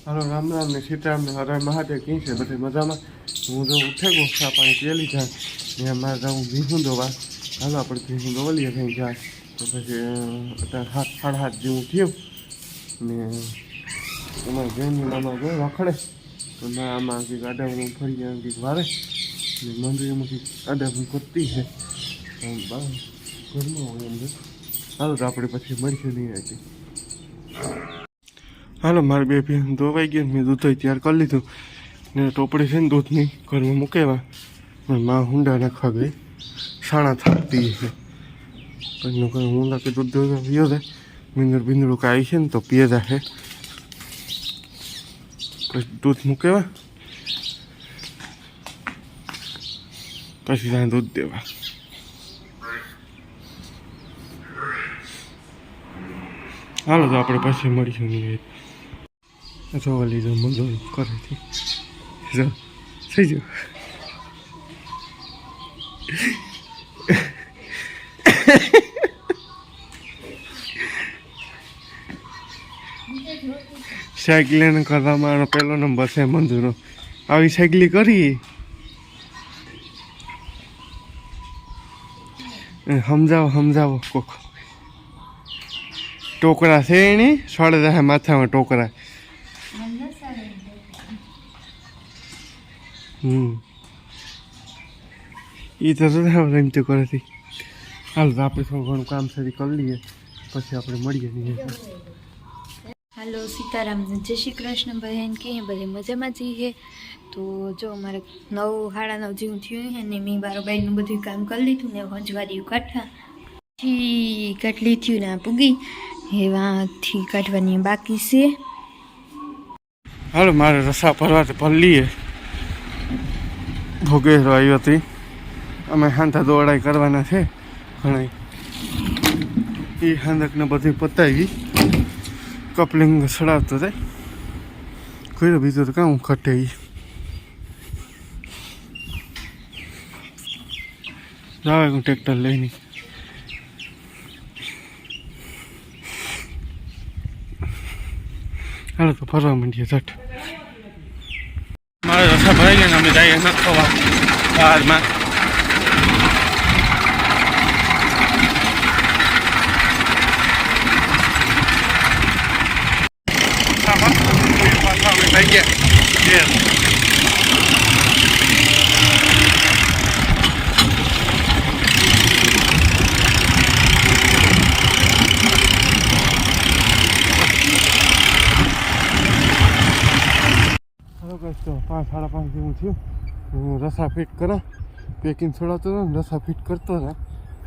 હાલો રામ રામ ને સીતારામ ને હરે મહાદેવ કઈ છે બધી મજામાં? હું જો ઉઠે ગયો ચા પાણી પી લીધા ને મારે જાઉં ભીહું દોવા. હાલો આપણે ભીહું દોવા લઈએ કંઈ જાય તો પછી અત્યારે 7:30 જેવું થયું ને અમારે જૈનની મામા ગયો રખડે તો ના આમાં કંઈક આડાવડું ફરી ગયા કંઈક વારે ને મંદિરમાં કંઈક આડાવડું કરતી છે ઘરમાં હોય એમ. હાલો તો આપણે પછી મળીશું નહીં હતી. હાલો મારે બે ભેં ધોવાઈ ગયો મેં દૂધ તૈયાર કરી લીધું ને ટોપડી છે ને દૂધની ઘરમાં મૂકેવા પણ માં હુંડા નાખવા ગઈ સાણા થાકતી છે પછી કંઈ હું લાગે દૂધ ધોવા પીયો છે બિંદુર બિંદુડું કાંઈ છે ને તો પીએ જાય પછી દૂધ મૂકેવા પછી ત્યાં દૂધ દેવા. હાલો તો આપણે પછી મળીશું નહીં જોવા લીધો મજૂર કરેથી જો થઈ ગયું. સાયકલિંગ કરવામાં આનો પહેલો નંબર છે મંજૂરો. આવી સાયકલિંગ કરી સમજાવો કોક ટોકરા છે એની સડે રહે માથામાં ટોકરા. એ તો રમતું કરેથી. હાલ તો આપણે થોડું ઘણું કામ સરી કરી લઈએ પછી આપણે મળીએ નહીં. હાલો સીતારામ જય શ્રી કૃષ્ણ બહેન કે બધે મજામાં જઈએ. તો જો અમારે 9:30 જેવું થયું છે ને મેં બારોબાઈનું બધું કામ કરી લીધું ને હંજવારી કાઢા કાટલી થયું ને પૂગી એવાથી કાઢવાની બાકી છે. હાલો મારે રસા ભરવા તો ભરી લઈએ. ભોગેરો આવી હતી અમે હાંધા દોડાઈ કરવાના છે ઘણા એ હાંધકને બધી પતાવી કપલિંગ સડાવતો થાય કોઈ બીજું તો કામ ખટે જાવે હું ટ્રેક્ટર લઈને. હાલો તો ફરવા માંડીએ ઝટ. મારે રસા ભરાઈ ગયા ને અમે જઈએ ન ખવા બહારમાં. થઈ ગયા તો 5:30 જેવું થયું. હું રસા ફિટ કરા પેકિંગ છોડાવતો હતો ને રસા ફિટ કરતો હતા.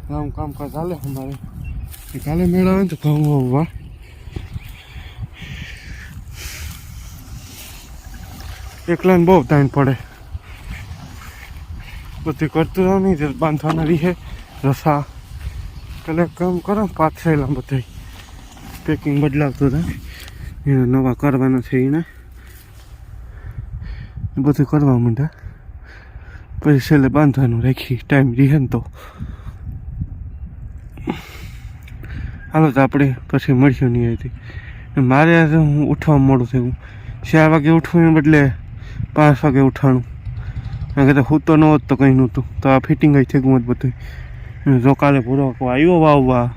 આમ કામકાજ ચાલે અમારે કાલે મેળાવે તો ઘઉં વાવવા એકલાને બહુ ટાઈમ પડે બધું કરતું રહો નહીં બાંધવાના રીહે રસા કલેક કામ કરો પાથરેલા બધા પેકિંગ બદલાવતો હતા એને નવા કરવાના છે એને બધું કરવા માંડ્યા પછી છેલ્લે બાંધવાનું રાખી ટાઈમ રહે ને તો. હાલો તો આપણે પછી મળશું નહીં હતી. મારે હું ઉઠવા મોડું થયું 4 વાગે ઉઠવું એને બદલે 5 વાગે ઉઠાણું. કારણ કે હું તો ન હોત તો કંઈ નહોતું તો આ ફિટિંગ જ થયું હોત બધું. જો કાલે પૂરો આવ્યો વાવવા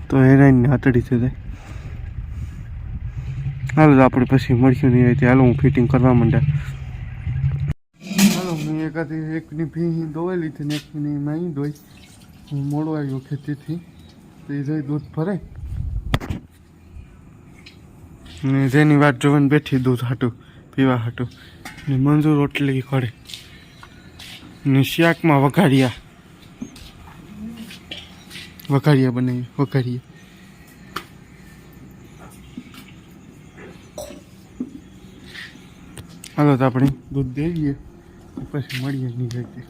તો હેરાઈને હાથડી થઈ જાય. હાલો તો આપણે પછી મળશું નહીં હતી. હાલો હું ફિટિંગ કરવા માંડ્યા. હાલો મેં એકની ભી ધોવાઈ લીધી ને એકની માઈ ધોઈ. હું મોડો આવ્યો ખેતીથી તો એ જઈ દૂધ ભરે ને જેની વાત જોવાની બેઠી દૂધ હાટું પીવા હાટું ને મંજૂર રોટલી ખડે ને શાકમાં વઘારિયા બનાવી વઘારિયા. હાલો તો આપણે દૂધ દઈએ પછી મળીએ નહીં જતી.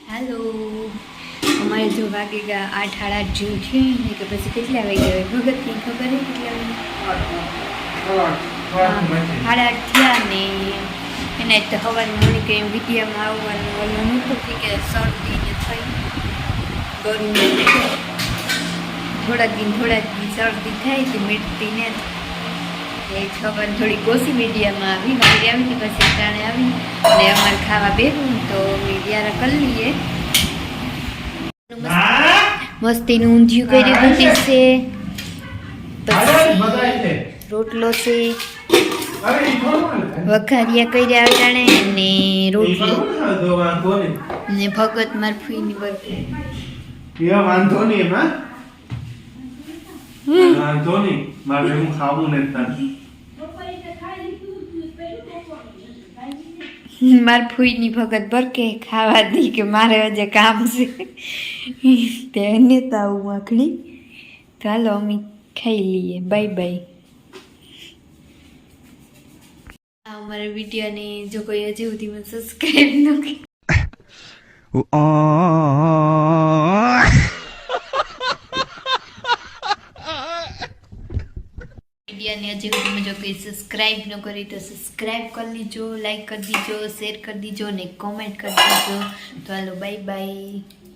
હાલો અમારે જો વાગી ગયા 8:30 જેવું થયું ને કે પછી કેટલા વાગ્યા હોય ભગતની ખબર છે કેટલા 8:30 થયા ને એને તો હવાની મને કંઈ વિડીયામાં આવવાનું ઓલું નહોતું કે શરદી ને થઈ ગરમી થોડાક દી શરદી થાય તો મીઠતી ને કે ખબર થોડી કોસી મીડિયામાં આવી મારી આવી ને પછી ટાણે આવી અને અમારે ખાવા બેઠું તો મીડિયા કરી લઈએ મસ્તીનું ઊંધિયું કરી દીધી છે પછી રોટલો છે વઘારિયા કર્યા ટાણે ને રોટલો ને ભગત મારફીની બરફી વાંધો નહીં એમાં વાંધો નહીં મારે હું ખાવું ને માર ફૂઈની ભગત ભરકે ખાવા દી કે મારે હજે કામ છે તે નેતા આવું માખણી તો હાલો અમે ખાઈ લઈએ બાય બાય અમારા વિડીયોને જો કોઈ હજી સુધી મને સબસ્ક્રાઈબ ન કરી વિડીયોને હજી સુધી જો કોઈ સબસ્ક્રાઈબ ન કરી તો સબસ્ક્રાઈબ કરી લીજો લાઈક કરી દીજો શેર કરી દીજો ને કોમેન્ટ કરી દીજો તો હાલો બાય બાય